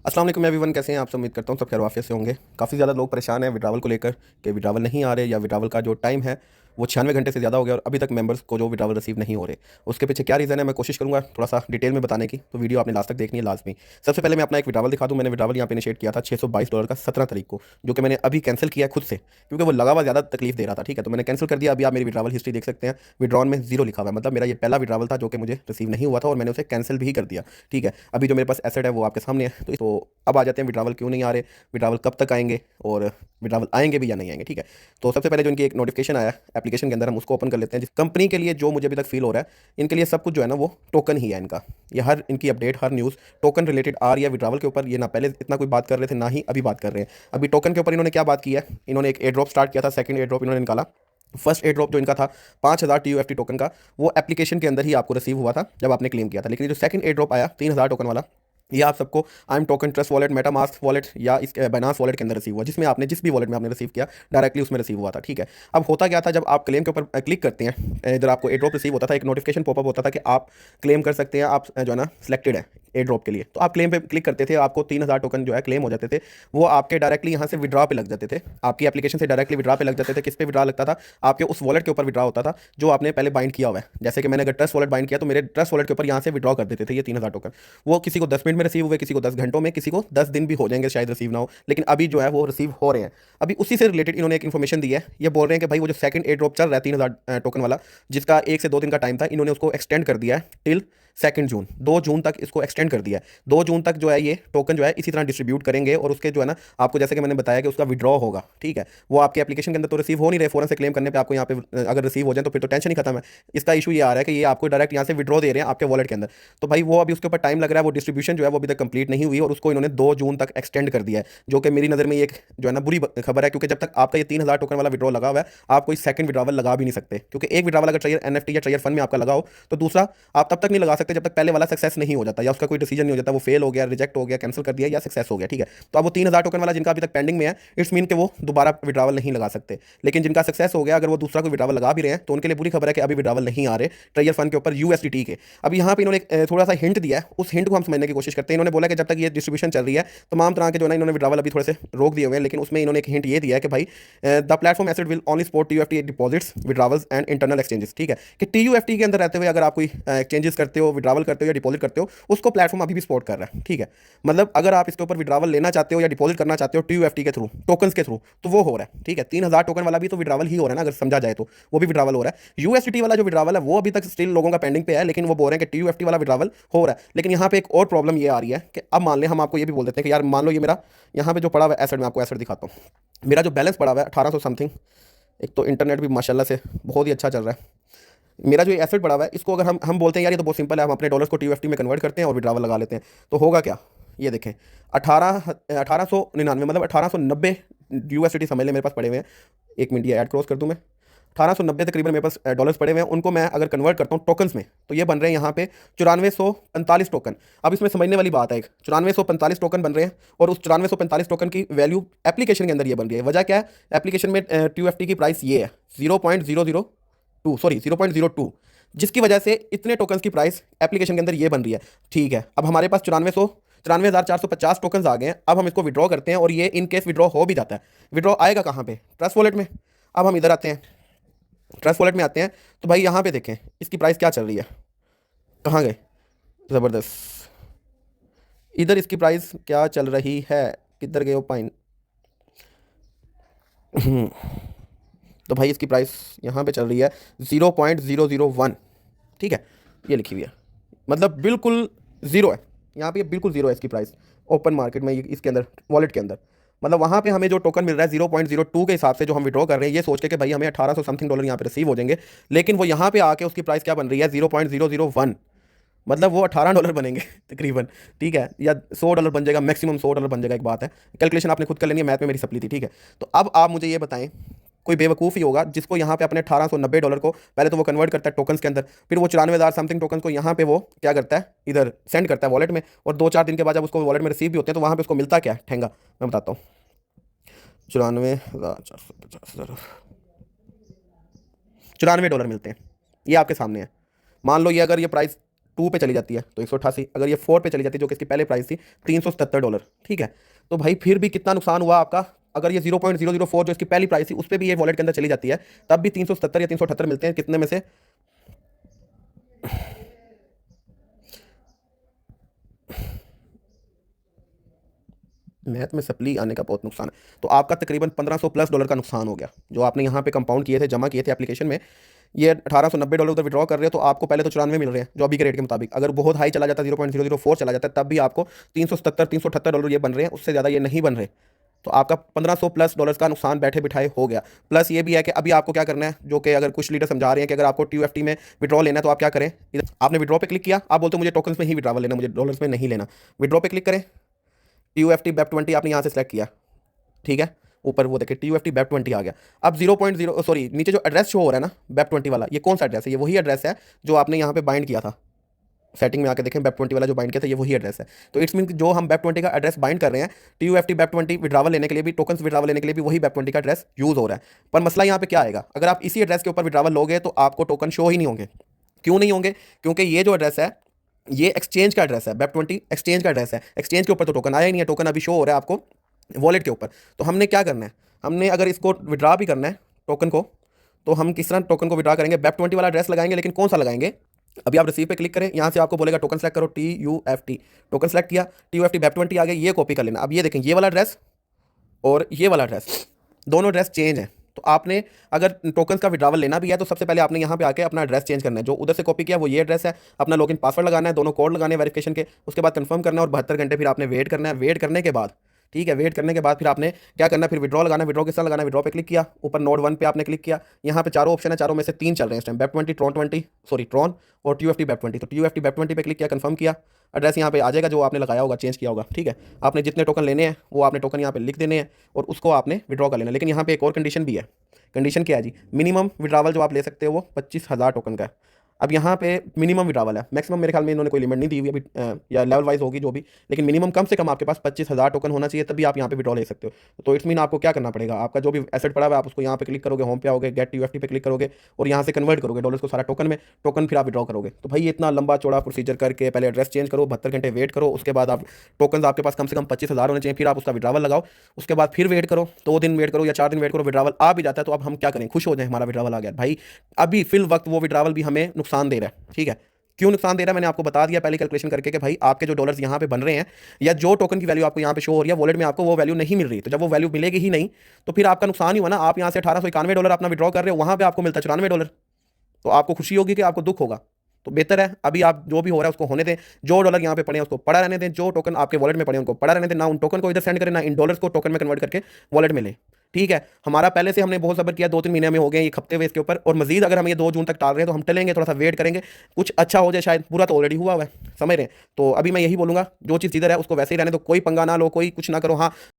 अस्सलाम वालेकुम एवरीवन, कैसे हैं आप सब। उम्मीद करता हूँ सब खैर वाफियत से होंगे। काफ़ी ज़्यादा लोग परेशान हैं विड्रावल को लेकर कि विड्रावल नहीं आ रहे या विड्रावल का जो टाइम है वो 96 घंटे से ज़्यादा हो गया और अभी तक मेंबर्स को जो विड्रावल रिसीव नहीं हो रहे। उसके पीछे क्या रीज़न है मैं कोशिश करूँगा थोड़ा सा डिटेल में बताने की, तो वीडियो आपने लास्ट तक देखनी है लाजमी। सबसे पहले मैं अपना एक विड्रावल दिखा दूँ। मैंने विड्रावल यहाँ पे इनिशिएट किया था $622 का 17 तारीख को, जो कि मैंने अभी कैंसिल किया है खुद से क्योंकि वो लगा हुआ ज़्यादा तकलीफ दे रहा था। ठीक है, तो मैंने कैंसिल कर दिया। अभी आप मेरी विड्रावल हिस्ट्री देख सकते हैं, विड्रॉन में जीरो लिखा हुआ है, मतलब मेरा ये पहला विड्रावल था जो कि मुझे रिसीव नहीं हुआ था और मैंने उसे कैंसिल भी कर दिया। ठीक है, अभी जो मेरे पास एसेट है वो आपके सामने है। तो अब आ जाते हैं विड्रावल क्यों नहीं आ रहे, विड्रावल कब तक आएंगे और विड्रावल आएंगे भी या नहीं आएंगे। ठीक है, तो सबसे पहले जो इनकी एक नोटिफिकेशन आया एप्लीकेशन के अंदर, हम उसको ओपन कर लेते हैं। जिस कंपनी के लिए जो मुझे अभी तक फील हो रहा है, इनके लिए सब कुछ जो है ना वो टोकन ही है इनका। ये हर इनकी अपडेट, हर न्यूज़ टोकन रिलेटेड आ रही है विड्रावल के ऊपर। ये ना पहले इतना कोई बात कर रहे थे ना ही अभी बात कर रहे हैं। अभी टोकन के ऊपर इन्होंने क्या बात की है, इन्होंने एक एयर ड्रॉप स्टार्ट किया था, सेकंड एयर ड्रॉप इन्होंने निकाला। फर्स्ट एयर ड्रॉप जो इनका था 5000 TUFT टोकन का, वो एप्लीकेशन के अंदर ही आपको रिसीव हुआ था जब आपने क्लेम किया था। लेकिन जो सेकंड एयर ड्रॉप आया 3000 टोकन वाला, ये आप सबको I am token trust wallet, MetaMask wallet या इस बाइनांस वॉलेट के अंदर रिसीव हुआ, जिसमें आपने जिस भी वॉलेट में आपने रिसीव किया डायरेक्टली उसमें रिसीव हुआ था। ठीक है, अब होता क्या था, जब आप क्लेम के ऊपर क्लिक करते हैं, इधर आपको एयर ड्रॉप रिसीव होता था, एक नोटिफिकेशन पॉपअप होता था कि आप क्लेम कर सकते हैं, आप जो है ना सिलेक्टेड है एयर ड्रॉप के लिए। तो आप क्लेम पे क्लिक करते थे, आपको 3000 टोकन जो है क्लेम हो जाते थे। वो आपके डायरेक्टली यहाँ से विड्रा पे लग जाते थे, आपकी एप्लीकेशन से डायरेक्टली विड्रा पे लग जाते थे। किस पे विड्रा लगता था, आपके उस वॉलेट के ऊपर विड्रा होता था जो आपने पहले बाइंड किया हुआ है। जैसे कि मैंने अगर ट्रस्ट वॉलेट बाइंड किया तो मेरे ट्रस्ट वॉलेट के ऊपर यहाँ से विड्रॉ कर देते थे ये 3000 टोकन। वो किसी को 10 मिनट में रिसीव हुए, किसी को 10 घंटों में, किसी को 10 दिन भी हो जाएंगे शायद रिसीव ना हो, लेकिन अभी जो है वो रिसीव हो रहे हैं। अभी उसी से रिलेटेड इन्होंने एक इन्फॉर्मेशन दी है। ये बोल रहे हैं कि भाई वो जो सेकंड एयर ड्रॉप चल रहा है 3000 टोकन वाला, जिसका 1 से 2 दिन का टाइम था, इन्होंने उसको एक्सटेंड कर दिया है टिल 2 जून, 2 जून तक इसको एक्सटेंड कर दिया है। 2 जून तक जो है ये टोकन जो है इसी तरह डिस्ट्रीब्यूट करेंगे और उसके जो है ना आपको जैसे कि मैंने बताया कि उसका विड्रॉ होगा। ठीक है, वो आपके एप्लीकेशन के अंदर तो रिसीव हो नहीं रहे, फौरन से क्लेम करने पे आपको यहाँ पे अगर रिसीव हो जाए तो फिर तो टेंशन ही खत्म है। इसका इशू ये आ रहा है कि ये आपको डायरेक्ट यहाँ से विड्रॉ दे रहे हैं आपके वॉलेट के अंदर। तो भाई वो अभी उसके ऊपर टाइम लग रहा है, वो डिस्ट्रीब्यूशन जो है वो अभी तक कंप्लीट नहीं हुई और उसको इन्होंने 2 जून तक एक्सटेंड कर दिया है, जो कि मेरी नज़र में ये एक जो है ना बुरी खबर है। क्योंकि जब तक आपका ये 3000 टोकन वाला विड्रॉ लगा हुआ है, आप कोई सेकंड विड्रॉवल लगा भी नहीं सकते, क्योंकि एक विड्रॉवल अगर ट्रेजर NFT या ट्रेजर फंड में आपका लगा हो तो दूसरा आप तब तक नहीं लगा सकते जब तक पहले वाला सक्सेस नहीं हो जाता या उसका कोई डिसीजन नहीं हो जाता, वो फेल हो गया, रिजेक्ट हो गया, कैंसिल कर दिया या सक्सेस हो गया। ठीक है, तो अब वो 3000 टोकन वाला जिनका अभी तक पेंडिंग में है, इट्स मीन कि वो दोबारा विड्रॉवल नहीं लगा सकते। लेकिन जिनका सक्सेस हो गया, अगर वो दूसरा कोई विड्रॉवल लगा भी रहे हैं तो उनके लिए बुरी खबर है कि अभी विड्रॉवल नहीं आ रहे ट्रेजर फंड के ऊपर USDT के। अब यहाँ पे इन्होंने थोड़ा सा हिंट दिया है, उस हिंट को हम समझने की कोशिश करते हैं। इन्होंने बोला कि जब तक ये डिस्ट्रीब्यूशन चल रही है तमाम तरह के जो है ना इन्होंने विड्रॉवल अभी थोड़े से रोक दिए हुए हैं, लेकिन उसमें इन्होंने एक हिंट ये दिया है कि भाई the platform asset will only support TUFT deposits, withdrawals and internal exchanges. ठीक है, कि TUFT के अंदर रहते हुए अगर आप कोई एक्सचेंजेस करते हो, विड्रॉवल करते हो या डिपॉजिट करते हो, उसको प्लेटफॉर्म अभी भी सपोर्ट कर रहा है। ठीक है, मतलब अगर आप इसके ऊपर विड्रॉवल लेना चाहते हो या डिपॉजिट करना चाहते हो TUFT के थ्रू, टोकन्स के थ्रू, तो वो हो रहा है। ठीक है, 3000 टोकन वाला भी तो विड्रॉवल ही हो रहा है ना, अगर समझा जाए तो वो भी विड्रॉवल हो रहा है। USDT वाला जो विड्रॉवल है वो अभी तक स्टिल लोगों का पेंडिंग पे है, लेकिन वो बोल रहे हैं कि TUFT वाला विड्रॉवल हो रहा है। लेकिन यहाँ पे एक और प्रॉब्लम ये आ रही है कि अब मान लें, हम आपको ये भी बोल देते हैं कि यार मान लो ये मेरा यहाँ पे जो पड़ा हुआ है एसेट, मैं आपको एसेट दिखाता हूँ। मेरा जो बैलेंस पड़ा हुआ है 1800 समथिंग, एक तो इंटरनेट भी माशाल्लाह से बहुत ही अच्छा चल रहा है। मेरा जो एसेट पड़ा हुआ है, इसको अगर हम बोलते हैं यार ये तो बहुत सिंपल है, हम अपने डॉलर्स को TUFT में कन्वर्ट करते हैं और विड्रॉवल लगा लेते हैं, तो होगा क्या, ये देखें 1899 मतलब 1890 USDT समझ लें मेरे पास पड़े हुए हैं। 1 मिनट ये ऐड क्रॉस कर दूं मैं। 1890 तकरीबन मेरे पास डॉलर्स पड़े हुए हैं, उनको मैं अगर कन्वर्ट करता हूँ टोकन्स में तो ये बन रहे हैं यहाँ पे 9445 टोकन। अब इसमें समझने वाली बात है, एक 9445 टोकन बन रहे हैं और उस 9445 टोकन की वैल्यू एप्लीकेशन के अंदर ये बन रही है। वजह क्या है, एप्लीकेशन में TUFT की प्राइस ये है 0.002, सॉरी 0.02, जिसकी वजह से इतने टोकन्स की प्राइस एप्लीकेशन के अंदर ये बन रही है। ठीक है, अब हमारे पास 9450 टोकन्स आ गए हैं। अब हम इसको विड्रॉ करते हैं और ये इन केस विड्रॉ हो भी जाता है, विड्रॉ आएगा कहाँ पे, ट्रस्ट वॉलेट में। अब हम इधर आते हैं, ट्रस्ट वॉलेट में आते हैं, तो भाई यहाँ पे देखें इसकी प्राइस क्या चल रही है, कहाँ गए, ज़बरदस्त, इधर इसकी प्राइस क्या चल रही है, किधर गए वो पाइन। तो भाई इसकी प्राइस यहाँ पे चल रही है 0.001। ठीक है, ये लिखी हुई है, मतलब बिल्कुल ज़ीरो है यहाँ पे, ये बिल्कुल ज़ीरो है इसकी प्राइस ओपन मार्केट में, इसके अंदर वॉलेट के अंदर। मतलब वहाँ पे हमें जो टोकन मिल रहा है 0.02 के हिसाब से जो हम विड्रॉ कर रहे हैं, ये सोच के कि भाई हमें 1800 समथिंग डॉलर यहाँ पे रिसीव हो जाएंगे, लेकिन वो यहाँ पे आके उसकी प्राइस क्या बन रही है 0.001, मतलब वो $18 बनेंगे तकरीबन। ठीक है, या $100 बन जाएगा, मैक्सिमम $100 बन जाएगा, एक बात है। कैलकुलेशन आपने खुद कर लेनी है, मैथ में मेरी सप्ली थी। ठीक है, तो अब आप मुझे ये बताएं, कोई बेवकूफ़ ही होगा जिसको यहाँ पे अपने $1890 को पहले तो वो कन्वर्ट करता है टोकन्स के अंदर, फिर वो 94,000 समथिंग टोकन्स को यहाँ पे वो क्या करता है, इधर सेंड करता है वॉलेट में, और 2-4 दिन के बाद जब उसको वॉलेट में रिसीव भी होते हैं तो वहाँ पे उसको मिलता क्या है ठेंगा, मैं बताता हूँ। 94,450 $94 मिलते हैं, ये आपके सामने है। मान लो ये अगर ये प्राइस 2 पे चली जाती है तो 188, अगर ये 4 पे चली जाती है जो कि इसकी पहले प्राइस थी $377, ठीक है। तो भाई फिर भी कितना नुकसान हुआ आपका, अगर ये 0.004 जो इसकी पहली प्राइस थी उस पर भी ये वॉलेट के अंदर चली जाती है, तब भी 370 या 378 मिलते हैं, कितने में से, मैथ में सप्ली आने का बहुत नुकसान है। तो आपका तकरीबन $1500+ का नुकसान हो गया जो आपने यहाँ पे कंपाउंड किए थे, जमा किए थे एप्लीकेशन में। ये $1890 उधर विड्रॉ कर रहे हो तो आपको पहले तो 94 मिल रहे हैं जो अभी के रेट के मुताबिक, अगर बहुत हाई चला जाता है 0.004 चला जाता है तब भी आपको $370 $378 ये बन रहे हैं, उससे ज़्यादा ये नहीं बन रहे। तो आपका $1500+ का नुकसान बैठे बिठाए हो गया। प्लस ये भी है कि अभी आपको क्या करना है, जो कि अगर कुछ लीडर समझा रहे हैं कि अगर आपको TUFT में विड्रॉ लेना है तो आप क्या करें, इधर आपने विड्रॉ पे क्लिक किया, आप बोलते हो मुझे टोकन्स में ही विड्रॉवल लेना, मुझे डॉलर्स में नहीं लेना, विड्रॉ पे क्लिक करें, TUFT BEP20 आपने यहाँ से सेलेक्ट किया, ठीक है, ऊपर वो देखिए TUFT BEP20 आ गया। अब 0.0 सॉरी नीचे जो एड्रेस शो हो रहा है ना BEP20 वाला, ये कौन सा एड्रेस है, ये वही एड्रेस है जो आपने यहाँ पे बाइंड किया था, सेटिंग में आके देखें BEP20 वाला जो बाइंड किया था ये वही एड्रेस है। तो इट्स मीन जो हम BEP20 का एड्रेस बाइंड कर रहे हैं, TUFT BEP20 विड्रावल लेने के लिए भी, टोकन्स विड्रावल लेने के लिए भी वही BEP20 का एड्रेस यूज़ हो रहा है। पर मसला यहाँ पे क्या आएगा, अगर आप इसी एड्रेस के ऊपर विड्रावल लोगे तो आपको टोकन शो ही नहीं होंगे। क्यों नहीं होंगे, क्योंकि ये जो एड्रेस है ये एक्सचेंज का एड्रेस है, BEP20 एक्सचेंज का एड्रेस है, एक्सचेंज के ऊपर तो टोकन आया ही नहीं है, टोकन अभी शो हो रहा है आपको वॉलेट के ऊपर। तो हमने क्या करना है, हमने अगर इसको विड्रा भी करना है टोकन को, तो हम किस तरह टोकन को विड्रा करेंगे, BEP20 वाला एड्रेस लगाएंगे, लेकिन कौन सा लगाएंगे, अभी आप रिसीव पे क्लिक करें, यहाँ से आपको बोलेगा टोकन सेलेक्ट करो, TUFT, टोकन सेलेक्ट किया, TUFT BEP20 आ गया, ये कॉपी कर लेना। अब ये देखें ये वाला एड्रेस और ये वाला एड्रेस, दोनों एड्रेस चेंज है। तो आपने अगर टोकन्स का विड्रावल लेना भी है तो सबसे पहले आपने यहाँ पे आके अपना एड्रेस चेंज करना है, जो उधर से कॉपी किया वो ये एड्रेस है, अपना लॉगिन पासवर्ड लगाना है, दोनों कोड लगाने हैं वेरिफिकेशन के, उसके बाद कंफर्म करना है और 72 घंटे फिर आपने वेट करना है। वेट करने के बाद, ठीक है, वेट करने के बाद फिर आपने क्या करना है, फिर विड्रॉ लगाना है। विड्रॉ किस तरह लगाना है, विड्रॉ पे क्लिक किया, ऊपर नोड 1 पे आपने क्लिक किया, यहाँ पे चारों ऑप्शन है, चारों में से 3 चल रहे हैं इस टाइम, BEP20 ट्रॉन और TUFT BEP20। तो TUFT BEP20 पे क्लिक किया, कंफर्म किया, एड्रेस यहाँ पे आ जाएगा जो आपने लगाया होगा, चेंज किया होगा, ठीक है। आपने जितने टोकन लेने हैं वो आपने टोकन यहाँ पे लिख देने हैं और उसको आपने विड्रॉ कर लेना। लेकिन यहाँ पे एक और कंडीशन भी है। कंडीशन क्या है जी, मिनिमम विड्रावल जो आप ले सकते हो वो 25,000 टोकन का है। अब यहाँ पे मिनिमम विड्रावल है, मैक्सिमम मेरे ख्याल में इन्होंने कोई लिमिट नहीं दी हुई अभी, या लेवल वाइज होगी जो भी, लेकिन मिनिमम कम से कम आपके पास 25,000 टोकन होना चाहिए, तभी आप यहाँ पे विड्रॉ ले सकते हो। तो इट्स मीन आपको क्या करना पड़ेगा, आपका जो भी एसेट पड़ा हुआ है आप उसको यहाँ पे क्लिक करोगे, होम पे आओगे, गेट TUFT पे क्लिक करोगे और यहाँ से कन्वर्ट करोगे डॉलर्स को सारा टोकन में, टोकन फिर आप विड्रॉ करोगे। तो भाई इतना लंबा चौड़ा प्रोसीजर करके पहले एड्रेस चेंज करो, 72 घंटे वेट करो, उसके बाद आप टोकन आपके पास कम से कम 25,000 होने चाहिए, फिर आप उसका विड्रावल लगाओ, उसके बाद फिर वेट करो, 2 दिन वेट करो या 4 दिन वेट करो, विड्रावल आ भी जाता है तो अब हम क्या करें, खुश हो जाए हमारा विड्रावल आ गया। भाई अभी फिल वक्त वो विड्रावल भी हमें नुकसान दे रहा है, ठीक है। क्यों नुकसान दे रहा है मैंने आपको बता दिया पहले कैलकुलेशन करके कि भाई आपके जो डॉलर्स यहाँ पे बन रहे हैं या जो टोकन की वैल्यू आपको यहाँ पे शो हो रही है वॉलेट में, आपको वो वैल्यू नहीं मिल रही। तो जब वो वैल्यू मिलेगी ही नहीं तो फिर आपका नुकसान ही हुआ ना। आप यहाँ से $1891 अपना विड्रॉ कर रहे हो, वहाँ पे आपको मिलता है $94, तो आपको खुशी होगी कि आपको दुख होगा। तो बेहतर है अभी आप जो भी हो रहा है उसको होने दें, जो डॉलर यहाँ पे पड़े हैं उसको पड़ा रहने दें, जो टोकन आपके वॉलेट में पड़े हैं उनको पड़ा रहने दें, ना उन टोकन को इधर सेंड करें ना इन डॉलर्स को टोकन में कन्वर्ट करके वॉलेट में लें, ठीक है। हमारा पहले से हमने बहुत सब्र किया, 2-3 महीने में हो गए, ये खपते हुए इसके ऊपर, और मजीद अगर हम ये 2 जून तक टाल रहे हैं तो हम टलेंगे, थोड़ा सा वेट करेंगे, कुछ अच्छा हो जाए, शायद पूरा तो ऑलरेडी हुआ है, समझ रहे हैं। तो अभी मैं यही बोलूँगा जो चीज़ जिधर है उसको वैसे ही रहने दो, कोई पंगा ना लो, कोई कुछ ना करो। हाँ